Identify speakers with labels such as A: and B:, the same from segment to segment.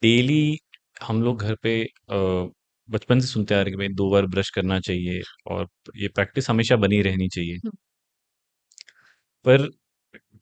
A: Daily हम लोग घर पे बचपन से सुनते आ रहे हैं कि भाई 2 बार ब्रश करना चाहिए और ये प्रैक्टिस हमेशा बनी रहनी चाहिए।
B: हुँ।
A: पर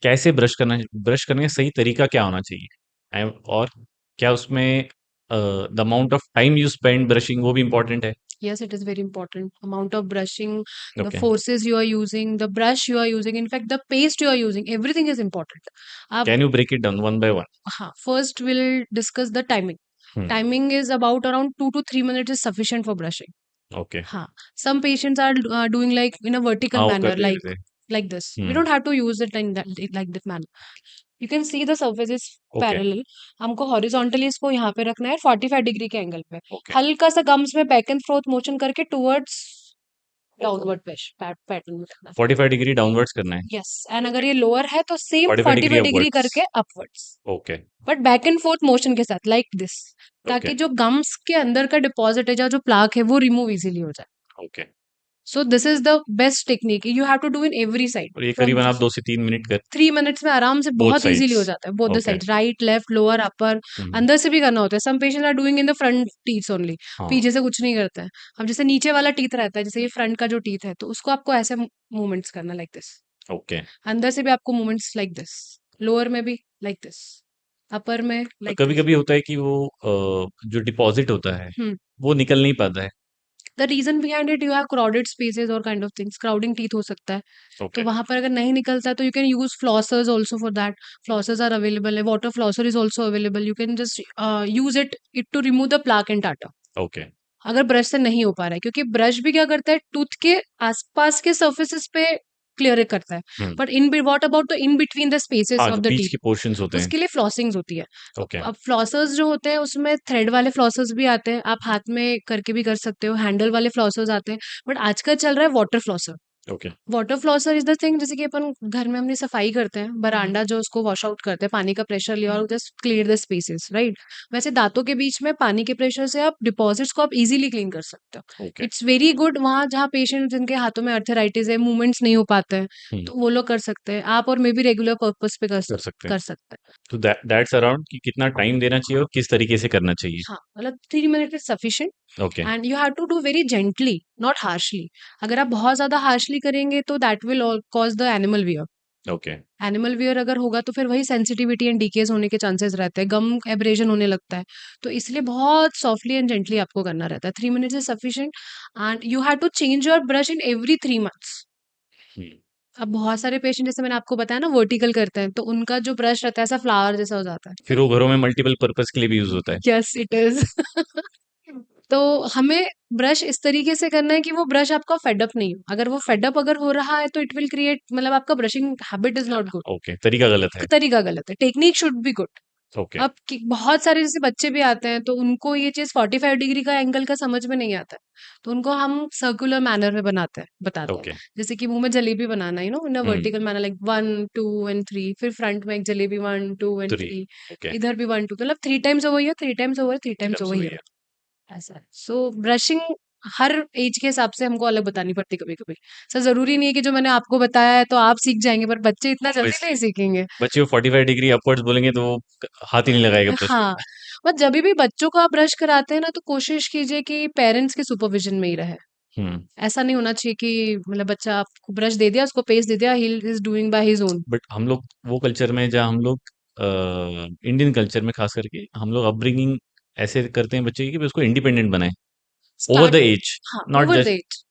A: कैसे ब्रश करने का सही तरीका क्या होना चाहिए? और क्या उसमें the amount of time you spend brushing वो भी इम्पोर्टेंट है?
B: Yes, it is very important. Amount of brushing, the
A: okay,
B: forces you are using, the brush you are using, in fact, the paste you are using, everything is important. आप
A: can you break it down one by one?
B: हाँ, first we'll discuss the timing.
A: हुँ,
B: Timing is about around 2 to 3 minutes is sufficient for brushing.
A: Okay.
B: हाँ, some patients are doing like in a vertical
A: हाँ, वो कर
B: manner,
A: रहे थे।
B: like this. We
A: hmm,
B: don't have to use it in that like that manner. You can see the surface is
A: okay,
B: parallel. हमको horizontally इसको यहाँ पे रखना है 45 डिग्री के एंगल पे.
A: ओके।
B: हल्का सा गम्स में बैक एंड फोर्थ मोशन करके टुवर्ड्स डाउनवर्ड पैटर्न में रखना है.
A: 45 डिग्री डाउनवर्ड्स करना है,
B: यस, एंड अगर ये लोअर है तो सेम
A: 45 डिग्री
B: 45 डिग्री
A: अपवर्ड्स।
B: करके upwards,
A: okay,
B: but back and fourth motion के साथ लाइक दिस,
A: ओके,
B: ताकि जो गम्स के अंदर का डिपॉजिट है, जो प्लाक है, वो रिमूव इजीली हो जाए.
A: Okay.
B: So this is the best technique you have to do in every side
A: और ये
B: फ्रॉम
A: करीबन आप 2 से 3 मिनट कर
B: 3 मिनट्स में आराम से
A: बोथ
B: बहुत इजीली हो
A: साइड्स।
B: जाता है. Both the
A: okay.
B: Side, right, left, lower, upper,
A: hmm,
B: अंदर से भी करना होता है. Some patients are doing in the front teeths only,
A: हाँ,
B: पीछे से कुछ नहीं करते हैं. अब जैसे नीचे वाला टीथ रहता है, जैसे ये फ्रंट का जो टीथ है, तो उसको आपको ऐसे मूवमेंट्स करना लाइक दिस.
A: ओके।
B: अंदर से भी आपको मूवमेंट्स लाइक दिस, लोअर में भी लाइक दिस, अपर में
A: और
B: लाइक दिस.
A: कभी-कभी होता है कि वो जो डिपॉज़िट होता है, वो निकल नहीं पाता है।
B: The reason behind it, you have crowded spaces और kind of things, crowding teeth हो सकता है. तो
A: ओके,
B: वहां पर अगर नहीं निकलता है तो you can use flossers also for that. Flossers are available है, water flosser is also available. You can just use it to remove the plaque and tata,
A: okay.
B: अगर ब्रश से नहीं हो पा रहा है, क्योंकि ब्रश भी क्या करता है, टूथ के आसपास के सर्फेसिस पे क्लियर करता है.
A: Hmm,
B: but in what about the in between the spaces
A: हाँ,
B: ऑफ
A: जो
B: द
A: बीच
B: टीथ,
A: के पोर्शंस होते हैं।
B: उसके लिए फ्लॉसिंग्स होती है. तो
A: ओके,
B: अब फ्लॉसर्स जो होते हैं उसमें थ्रेड वाले फ्लॉसर्स भी आते हैं, आप हाथ में करके भी कर सकते हो. हैंडल वाले फ्लॉसर्स आते हैं, बट आजकल चल रहा है water flosser.
A: Okay,
B: water flosser is the thing, जैसे कि अपन घर में अपनी सफाई करते हैं, बरांडा जो उसको वॉश आउट करते हैं, पानी का प्रेशर लिया और just clear the spaces, right. वैसे दांतों के बीच में पानी के प्रेशर से आप डिपॉजिट्स को आप इजीली क्लीन कर सकते हो.
A: ओके।
B: इट्स वेरी गुड वहां जहाँ पेशेंट जिनके हाथों में अर्थराइटिस है, मूवमेंट्स नहीं हो पाते हैं,
A: हुँ,
B: तो वो लोग कर सकते हैं. आप और मे भी रेगुलर पर्पज पे
A: कर सकते हैं।
B: कर सकते हैं.
A: तो दैट्स अराउंड कि कितना टाइम देना चाहिए और किस तरीके से करना चाहिए।
B: हाँ, मतलब 3 minute is sufficient.
A: Okay,
B: and you have to do very gently, not harshly. अगर आप बहुत ज्यादा हार्शली करेंगे तो that will cause the animal wear.
A: Okay,
B: animal wear अगर होगा तो फिर वही सेंसिटिविटी एंड डीकेज होने के चांसेस रहते हैं, गम एब्रेजन होने लगता है. तो इसलिए बहुत सॉफ्टली एंड जेंटली आपको करना रहता है. 3 minutes is sufficient. And you have to change your brush in every 3 months.
A: Hmm.
B: अब बहुत सारे पेशेंट, जैसे मैंने आपको बताया ना, वर्टिकल करते हैं, तो उनका जो ब्रश रहता है ऐसा फ्लावर जैसा हो जाता
A: फिर वो घरों में मल्टीपल पर्पज़ के लिए भी यूज़ होता है।
B: है. Yes it is. तो हमें ब्रश इस तरीके से करना है कि वो ब्रश आपका फेडअप नहीं हो. अगर वो फेडअप अगर हो रहा है तो इट विल क्रिएट, मतलब आपका brushing habit is not good.
A: Okay, तरीका गलत है।
B: तरीका गलत है. Technique should be good.
A: Okay,
B: अब बहुत सारे जैसे बच्चे भी आते हैं तो उनको ये चीज 45 डिग्री का एंगल का समझ में नहीं आता है, तो उनको हम सर्कुलर मैनर में बताते हैं.
A: ओके।
B: जैसे कि मुंह में जलेबी बनाना, इन अ
A: हुँ,
B: वर्टिकल मैनर, लाइक 1 2 एंड 3, फिर फ्रंट में एक जलेबी 1 2 एंड
A: 3
B: 3,
A: ओके,
B: इधर भी 1 2, मतलब 3 times over here, 3 times over, three times
A: एकदम
B: ओवर
A: सही
B: हियर,
A: है।
B: ऐसा है. सो ब्रशिंग हर एज के हिसाब से हमको अलग बतानी पड़ती कभी कभी. सर जरूरी नहीं है कि जो मैंने आपको बताया है तो आप सीख जाएंगे, पर बच्चे इतना जल्दी नहीं
A: ऑब्वियसली
B: सीखेंगे.
A: बच्चे को 45 डिग्री अपवर्ड्स बोलेंगे तो वो हाथ ही नहीं लगाएगा ब्रश पे।
B: हाँ, बट जभी भी बच्चों को आप ब्रश कराते हैं ना, तो कोशिश कीजिए कि पेरेंट्स के सुपरविजन में ही रहे.
A: हुँ,
B: ऐसा नहीं होना चाहिए कि मतलब बच्चा आपको ब्रश दे दिया, उसको पेस्ट दे दिया, he is doing by his own.
A: But हम लोग वो कल्चर में जहाँ हम लोग इंडियन कल्चर में खास करके हम लोग अपब्रिंगिंग ऐसे करते हैं बच्चे की कि उसको इंडिपेंडेंट बनाएँ ओवर द
B: स्टार्ट,
A: एज,
B: हाँ,
A: not
B: over the
A: just
B: age.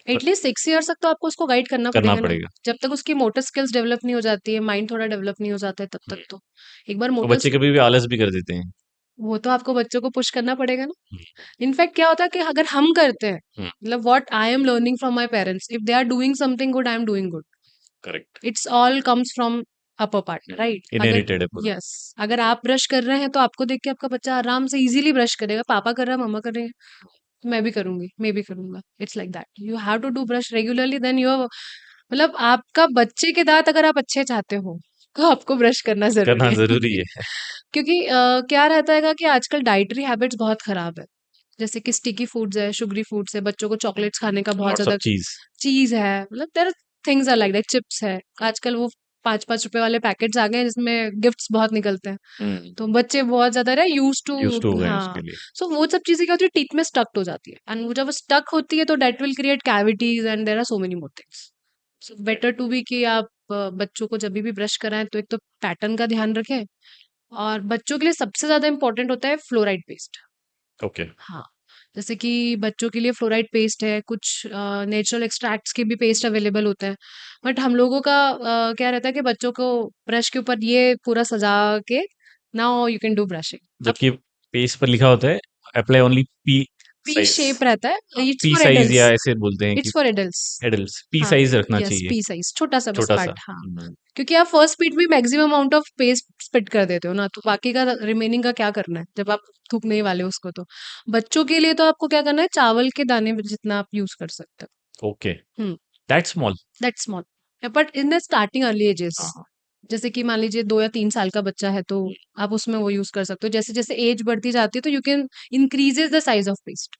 B: At least 6 years तक तो आपको उसको गाइड करना
A: करना
B: पड़ेगा ना.
A: पड़ेगा।
B: जब तक उसकी मोटर स्किल्स डेवलप नहीं हो जाती है, माइंड थोड़ा डेवलप नहीं हो जाता है, तब
A: हुँ,
B: तक तो एक बार
A: तो
B: मोटर,
A: बच्चे कभी भी आलस भी कर देते हैं।
B: वो तो आपको बच्चों को पुश करना पड़ेगा ना.
A: हुँ,
B: इनफैक्ट क्या होता है कि अगर हम करते हैं,
A: हुँ,
B: मतलब what I am learning from my parents, if they are doing something good, I am doing good.
A: Correct.
B: It's all comes from upper part,
A: hmm,
B: right. अगर,
A: इनहेरिटेड है पूरा।
B: यस, अगर आप ब्रश कर रहे हैं तो आपको देख के आपका बच्चा आराम से इजीली ब्रश करेगा. पापा कर रहा है, मम्मा कर रही है, तो मैं भी करूंगी, मैं भी करूंगा. It's like that. You have to do brush regularly, then you, मतलब आपका बच्चे के दांत अगर आप अच्छे चाहते हो तो आपको ब्रश करना जरूरी
A: करना
B: है.
A: ज़रूरी है।
B: क्योंकि क्या रहता है कि आजकल डाइटरी हैबिट्स बहुत खराब है. जैसे कि स्टिकी फूड्स है, शुगरी फूड्स है, बच्चों को चॉकलेट्स खाने का बहुत
A: लॉट्स ऑफ
B: ज्यादा
A: चीज़।
B: चीज है, मतलब there things are like that, chips है आजकल, वो 5-5 रुपए वाले पैकेट्स आ गए हैं जिसमें गिफ्ट्स बहुत निकलते हैं।
A: हुँ,
B: तो बच्चे बहुत ज़्यादा ना यूज्ड टू
A: यूज़्ड टू हो गए हैं
B: हाँ,
A: उसके लिए।
B: सो वो सब चीज़ें क्या होती है टीथ में स्टक हो जाती है एंड वो जब स्टक होती है तो that will create cavities and there are so many more things. So better to be कि आप बच्चों को जभी भी ब्रश कराएँ तो एक तो पैटर्न का ध्यान रखें और बच्चों के लिए सबसे ज़्यादा इम्पोर्टेंट होता है फ्लोराइड पेस्ट।
A: ओके,
B: हाँ, जैसे कि बच्चों के लिए फ्लोराइड पेस्ट है, कुछ नेचुरल एक्सट्रैक्ट्स के भी पेस्ट अवेलेबल होते हैं। बट हम लोगों का क्या रहता है कि बच्चों को ब्रश के ऊपर ये पूरा सजा के now you can do brushing. अब
A: जबकि पेज पर लिखा होता है apply only P
B: P
A: size.
B: Shape रहता है, इट्स
A: पी
B: फॉर
A: साइज़ या
B: एडल्ट्स,
A: ऐसे बोलते हैं कि
B: it's for adults.
A: Adults P
B: हाँ,
A: साइज़ रखना
B: यस
A: चाहिए,
B: पी साइज़ छोटा-सा बस
A: छोटा-सा।
B: पार्ट हाँ।
A: हुँ,
B: क्योंकि आप फर्स्ट स्पीड में maximum amount of paste spit कर देते हो ना, तो बाकी का रिमेनिंग का क्या करना है, जब आप थूकने ही वाले हो उसको तो। बच्चों के लिए तो आपको क्या करना है, चावल के दाने जितना आप यूज़ कर सकते
A: ओके,
B: हो। Hmm,
A: that's small.
B: That's small. But in the starting early ages,
A: हाँ, हाँ।
B: जैसे कि मान लीजिए 2 या 3 साल का बच्चा है, तो
A: हुँ,
B: आप उसमें वो यूज़ कर सकते हो। जैसे-जैसे एज बढ़ती जाती है, तो you can increases the size of paste.